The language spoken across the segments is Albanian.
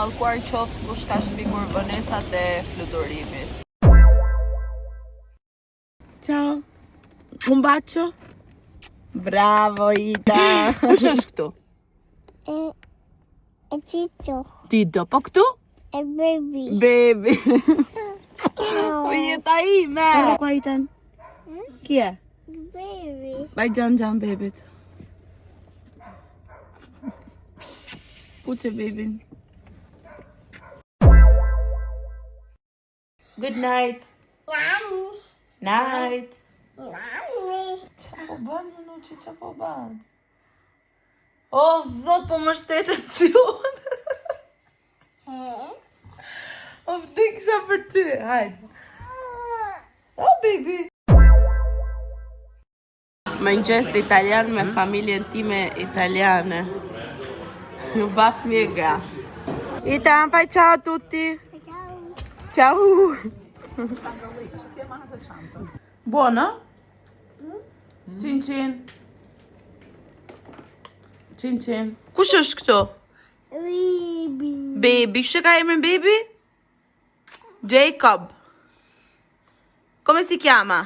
Mallkuar qoftë kush ka shpikur vonesat e fluturimit. Ciao. Un bacio. Bravo Ita. Kush është këtu? Tito. Tito, po këtu? Baby. Baby. Po jeta ime. Ora qua Itan. Chi è? Baby. Vai Gian bebit. Put baby. Good night. Nani. Night. Nani. Qa po ban, Nuçi, qa po ban? O, zot, po më shtetet si unë. O, vdikësha për ty, hajde. Oh, baby. Mëngjes italian me familjen time italiane. Ju baf mjega. Itan, fai ciao a tutti. Ciao. Buono? Cin cin. Cin cin. Kush është këtu? Baby. Baby, që ka emrin baby? Jacob. Come si chiama?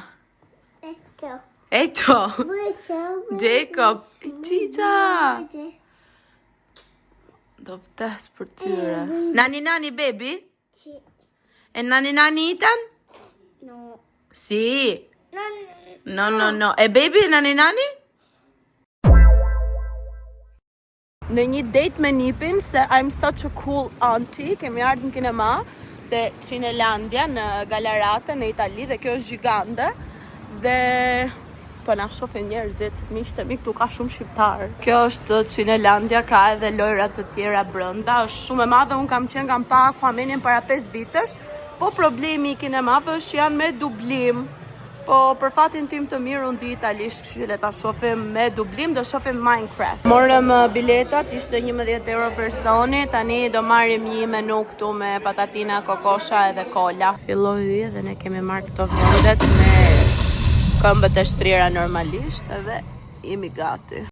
Eto. Eto. Buco. Jacob. I Cica. Do vdes për tyre. Nani baby? Sì. E nani Ethan? No. Si. Non. No. E baby e nani? Në një date me nipin se I'm such a cool auntie, kemi ardhur në kinema te Cinelandia në Galarate në Itali dhe kjo është gjigande dhe po na shohin njerëzit, miqtë mi këtu ka shumë shqiptar. Kjo është Cinelandia, ka edhe lojra të tjera brenda, është shumë e madhe, un kam pa Aquamenin para 5 vitesh, po problemi I kinemave është janë me dublim. Po për fatin tim të mirë unë di italisht, kështu le ta shohim me dublim, do shohim Minecraft. Morëm biletat, ishte 11 euro personi, tani do marrim një menu këtu me patatina, kokosha edhe kola. Filloi hyje dhe ne kemi marrë këto vendet me këmbët e shtrira normalisht edhe jemi gati.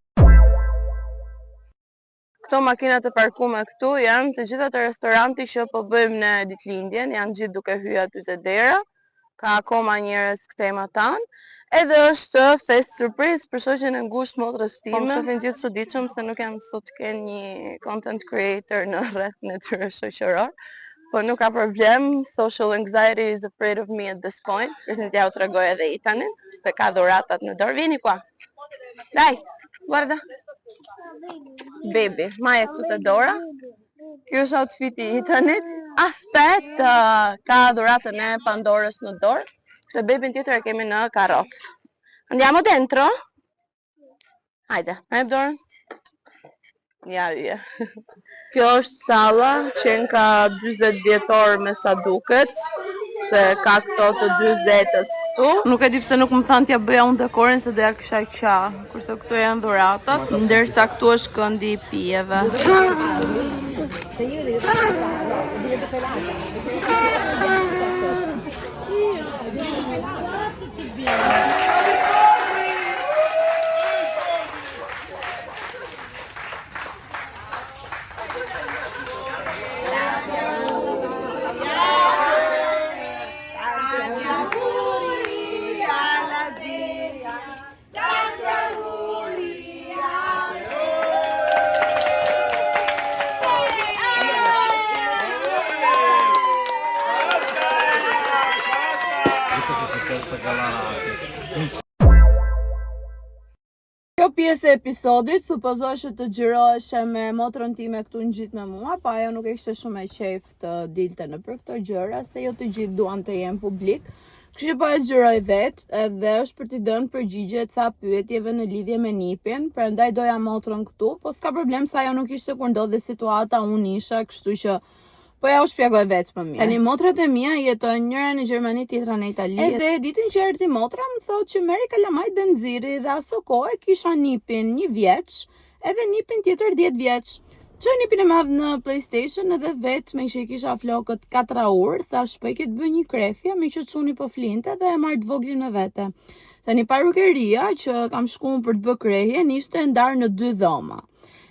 Këto makinat e parkume këtu janë të gjitha të restoranti që po bëjmë në ditëlindjen, janë gjithë duke hyrë aty te dera. Ka akoma njerëz këtej ma tanë. Edhe është fest surprise për shoqen e ngushtë motrës time. Po më shohin gjithë çuditshëm se nuk jam sot të kenë një content creator në rrethën e tyre shoqëror. Po nuk ka problem, social anxiety is afraid of me at this point. Presin t'ja u tregoj edhe Itanin, se ka dhuratat në dorë. Vini qua. Dai, guarda. Baby, maje këtu te dora. Kjo është outfiti I Itanit. Aspetta, ka dhuratën e Pandorës në dorë. Dhe bebin tjetër e kemi në karrocë. Andiamo dentro? Hajde, hajde dorën. Ja. Kjo është salla, qenë ka 40 vjetor me sa duket, se ka këto të 40-ës këtu. Nuk e di pse nuk më thanë t'ja bëja unë dekorin se doja kisha qa, kurse këtu janë dhuratat, ndërsa këtu është këndi I pijeve. Kjo pjesë e episodit supozoheshe të xhiroheshe me motrën time këtu ngjit me mua, pa ajo nuk ishte shumë e qejf të dilte në për këto gjëra, se jo të gjithë duan të jenë publik. Kështu po e xhiroj vet, edhe është për t'i dhënë përgjigje ca pyetjeve në lidhje me nipin, prandaj doja motrën këtu, po s'ka problem se ajo nuk ishte kur ndodhi situata, unë isha, kështu që po ja u shpjegoj vetë më mirë. Tani motrat e mia jetojnë njëra në Gjermani, tjetra në Itali. Edhe ditën që erdhi motra më thotë që merri kalamaj dhe nxirri dhe aso kohë kisha nipin 1 vjeç, edhe nipin tjetër 10 vjeç. Çoj nipin e madh në PlayStation edhe vetë me që I kisha flokët 4 urë, thash po I ke të bëj një krefje, me që çuni po flinte dhe e marr të voglin me vete. Tani parukeria që kam shkuar për të bërë krehjen ishte ndarë në 2 dhoma.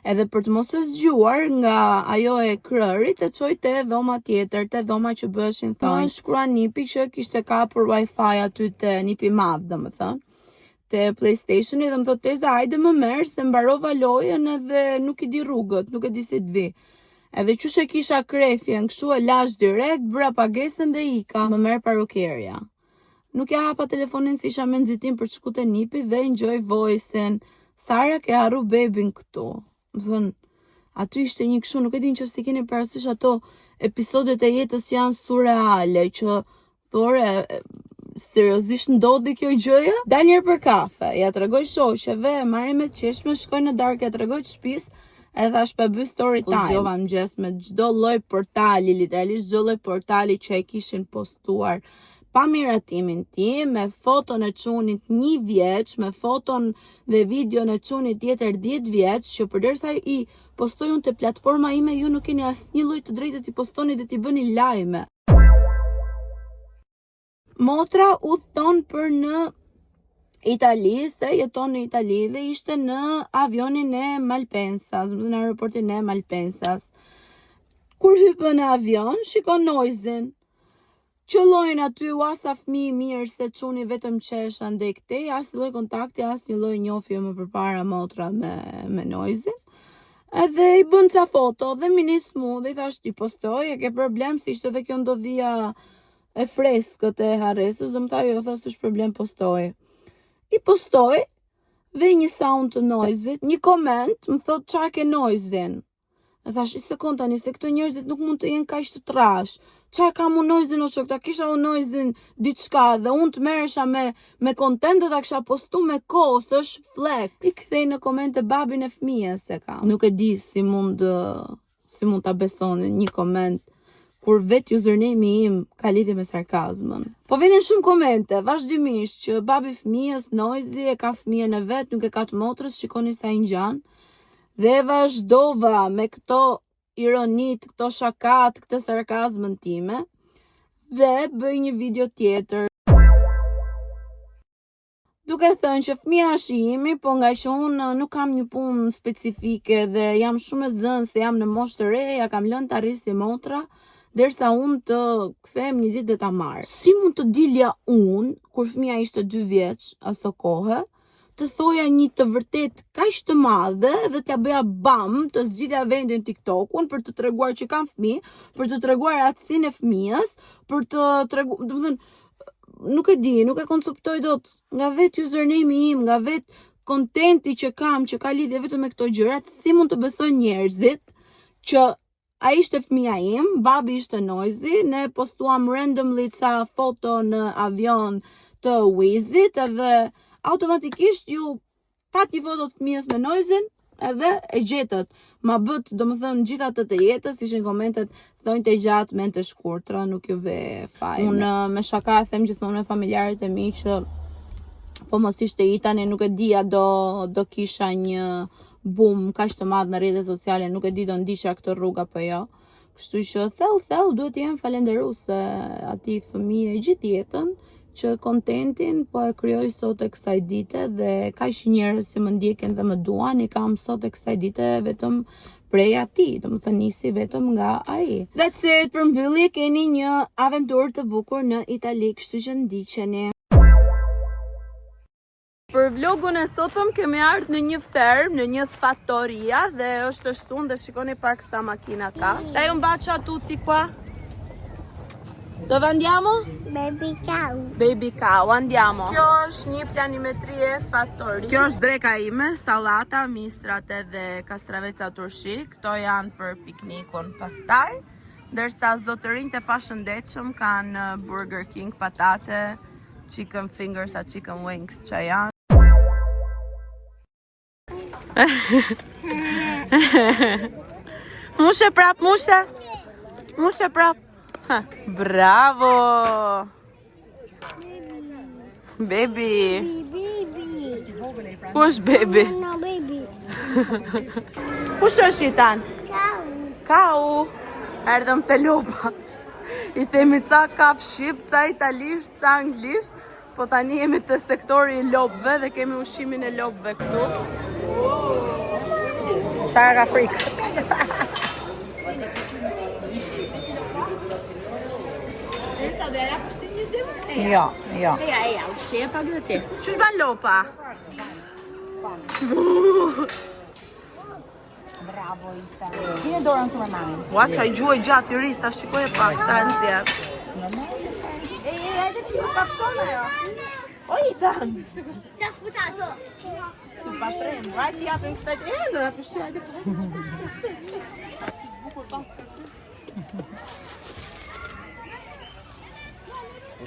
edhe për të mos e zgjuar nga ajo e krërit, të çoj te dhoma tjetër, te dhoma që bëshin thonë. Shkrua Nipi që kishte kapur Wi-Fi aty te Nipi Madh, domethënë, te PlayStationi, dhe më thotë Teza, hajde më merr se mbarova lojën edhe nuk I di rrugët, nuk e di si të vi. Edhe qysh e kisha krefjen, kështu e lash direkt, bëra pagesën dhe ika, më merr parukierja. Nuk ja hapa telefonin si isha me nxitim për të shku te Nipi dhe enjoy voice-in. Sara ke harru bebin këtu. Më thënë, aty ishte një kështu, nuk e din që si keni parasysh ato episodet e jetës janë surreale, që thore, seriozisht ndodhi kjo gjëja? Dal njerë për kafe, ja tregoj shoqeve, marri me qeshme, shkoj në darkë, ja tregoj të shtëpis, e thash pa bëj story time. Zgjova mëngjes me çdo lloj portali, literalisht çdo lloj portali që e kishin postuar. Pa miratimin tim, me foton e çunit 1 vjeç, me foton dhe videon e çunit tjetër 10 vjeç, që përderisa I postoj unë te platforma ime, ju nuk keni asnjë lloj të drejtë t'i postoni dhe t'i bëni lajme. Motra udhton për në Itali, se jeton në Itali dhe ishte në avionin e Malpensas, në aeroportin e Malpensas. Kur hypën në avion, shikon noizin. Qëllojnë aty uasa fëmijë mirë se çuni vetëm qesh andej këtej, as një lloj kontakti, as një lloj njohje më përpara motra me noizin. Edhe I bën ca foto dhe minis mu dhe I thash ti postoj, e ke problem si ishte dhe kjo ndodhia e freskët e Harresës, dhe më tha jo, thas është problem, postoj. I postoj dhe një sound të noizit, një koment më thot qa ke noizin. E thash, I sekond tani, se këto njerëzit nuk mund të jenë kaq të trash. Qa kam unë noizin o shok, ta kisha unë noizin diçka dhe unë të meresha me content dhe ta kisha postu me kohë, se është flex. I kthej në komente babin e fëmijës se kam. Nuk e di si mund ta besoni një koment kur vet username-i im ka lidhje me sarkazmën. Po vinin shumë komente, vazhdimisht që babi fëmijës, noizi, e ka fëmijën e vet, nuk e ka të motrës, shikoni sa I ngjan. Dhe vazhdova me këto ironit, këto shakat, këtë sarkazmën time, dhe bëj një video tjetër. Duke thënë që fëmija është I imi, po nga që unë nuk kam një punë specifike dhe jam shumë e zënë se jam në moshë të re, ja kam lënë të arrisi motra, derisa unë të kthem një ditë dhe ta marr. Si mund të dilja unë, kur fëmija ishte 2 vjeç, aso kohë, të thoja një të vërtet kaq të madhe dhe t'ja bëja bam, të zgjidhja vendin TikTokun për të treguar që kam fëmijë, për të treguar aftësinë e fëmijës, për të treguar, domethënë, nuk e di, nuk e konceptoj dot, nga vet username-i im, nga vet kontenti që kam, që ka lidhje vetëm me këto gjërat, si mund të besojnë njerëzit që ai ishte fëmija im, babi ishte noizi, ne postuam randomly ca foto në avion të Wizit, edhe automatikisht ju pat një foto të fëmijës me noizin edhe e gjetët. Ma bët, domethënë, gjitha të jetës, ishin komentet, thonjë të gjatë, men të shkurtra, nuk ju ve fajme. Unë me shaka e them gjithmonë me familjarët e mi që po mos ishte I tani, nuk e dija do kisha një boom kaq të madh në rrjetet sociale, nuk e di do ndiqja këtë rrugë apo jo. Kështu që thell duhet të jem falënderuese atij fëmije gjithë jetën, që kontentin po e kryoj sot e kësaj dite dhe kaq njerëz që më ndjekin dhe më duan I kam sot e kësaj dite vetëm prej atij, domethënë nisi vetëm nga ai. That's it, për mbyllje keni një aventurë të bukur në Itali, kështu që ndiqeni. Për vlogun e sotëm kemi ardhur në një ferm, në një fattoria dhe është shtunë dhe shikoni pak sa makina ka. Dai un bacio a tutti qua. Dove andiamo? Baby cow. Baby cow, andiamo. Kjo është një planimetrie fattori. Kjo është dreka ime, sallata, mistrat edhe kastraveca turshi. Këto janë për piknikun pastaj. Ndërsa zotërinjtë e pashëndetshëm kanë Burger King, patate, chicken fingers, a chicken wings që janë. Mushe prap, mushe. Mushe prap. Bravo! Baby! Ku është baby? No, baby. Kush është I tan? Cow. Kau! Erdhëm te lopa. I themi ca kaf shqip, ca italisht, ca anglisht, po tani jemi te sektori I lopëve dhe kemi ushimin e lopëve këtu. Sara ka frikë. Sa do ja pushtin një zemër? Jo, jo. Eja, ushje pa gëti. Qysh ban lopa? Bravo, Ita. Kine dorën të mërmanin. Ua, qaj gjuaj gjatë i ri, sa shikoj e pak, sa në zjep. Hajde ti, ka pëshona jo. O, Ita. Ti-a sputato. Su patrem, vaj ti japim këtë e në pështu, hajde të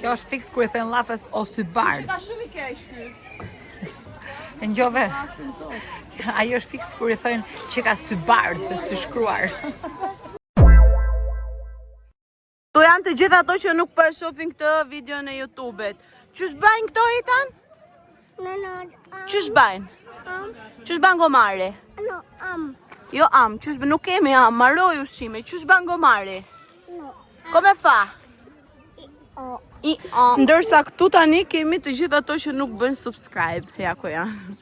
Kjo është fiks ku e thënë lafës o sy bardh. Ka shumë i keq ky. E njove. Ajo është fiks kur i thënë që ka sy bardh, sy shkruar. To janë të gjitha ato që nuk po e shohin këtë video në YouTube-et. Qysh bajnë këto Itan? No, Qysh bajnë? Qysh ban gomari? no, Jo qysh nuk kemi marroj ushqime. Qysh ban gomari? no, Come fa? o. Ndërsa këtu tani kemi të gjitha ato që nuk bën subscribe. Ja ku janë.